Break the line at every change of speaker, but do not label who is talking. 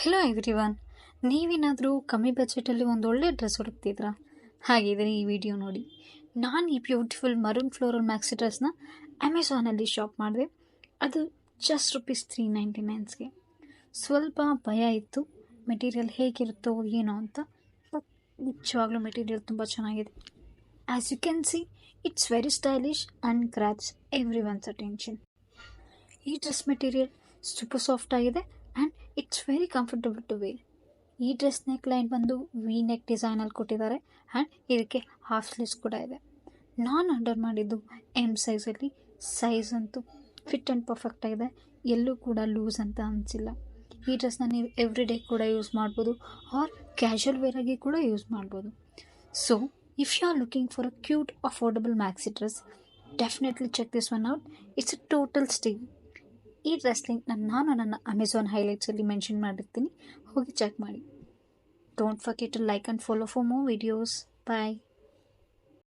Hello everyone, ನೀವೇನಾದರೂ ಕಮ್ಮಿ ಬಜೆಟಲ್ಲಿ ಒಂದು ಒಳ್ಳೆ ಡ್ರೆಸ್ ಹುಡುಕ್ತಿದ್ರಾ? ಹಾಗಿದ್ರೆ ಈ ವಿಡಿಯೋ ನೋಡಿ. ನಾನು ಈ ಬ್ಯೂಟಿಫುಲ್ ಮರೂನ್ ಫ್ಲೋರಲ್ ಮ್ಯಾಕ್ಸಿ ಡ್ರೆಸ್ನ ಅಮೆಝಾನಲ್ಲಿ ಶಾಪ್ ಮಾಡಿದೆ. ಅದು ಜಸ್ಟ್ ₹399ಗೆ. ಸ್ವಲ್ಪ ಭಯ ಇತ್ತು, ಮೆಟೀರಿಯಲ್ ಹೇಗಿರುತ್ತೋ ಏನೋ ಅಂತ. ಬಟ್ ನಿಜವಾಗ್ಲೂ ಮೆಟೀರಿಯಲ್ ತುಂಬ ಚೆನ್ನಾಗಿದೆ. As you can see, it's very stylish and grabs everyone's attention. ಈ ಡ್ರೆಸ್ ಮೆಟೀರಿಯಲ್ ಸೂಪರ್ ಸಾಫ್ಟ್ ಆಗಿದೆ and it's very comfortable to wear. ಈ ಡ್ರೆಸ್ ನೆಕ್ ಲೈನ್ ಬಂದು ವಿ ನೆಕ್ ಡಿಸೈನಲ್ಲಿ ಕೊಟ್ಟಿದ್ದಾರೆ ಆ್ಯಂಡ್ ಇದಕ್ಕೆ ಹಾಫ್ ಸ್ಲೀವ್ಸ್ ಕೂಡ ಇದೆ. ನಾನು ಆರ್ಡರ್ ಮಾಡಿದ್ದು ಎಮ್ ಸೈಜಲ್ಲಿ. ಸೈಜ್ ಅಂತೂ ಫಿಟ್ ಆ್ಯಂಡ್ ಪರ್ಫೆಕ್ಟ್ ಆಗಿದೆ, ಎಲ್ಲೂ ಕೂಡ ಲೂಸ್ ಅಂತ ಅನಿಸಿಲ್ಲ. ಈ ಡ್ರೆಸ್ನ ನೀವು ಎವ್ರಿ ಡೇ ಕೂಡ ಯೂಸ್ ಮಾಡ್ಬೋದು ಆರ್ ಕ್ಯಾಶುವಲ್ ವೇರಾಗಿ ಕೂಡ ಯೂಸ್ ಮಾಡ್ಬೋದು. So if you are looking for a cute affordable maxi dress, definitely check this one out. It's a total steal. ಈ ಡ್ರೆಸ್ ಲಿಂಕ್ ನಾನು ನನ್ನ ಅಮೆಝಾನ್ ಹೈಲೈಟ್ಸಲ್ಲಿ ಮೆನ್ಷನ್ ಮಾಡಿರ್ತೀನಿ, ಹೋಗಿ ಚೆಕ್ ಮಾಡಿ. Don't forget to like and follow for more videos. Bye.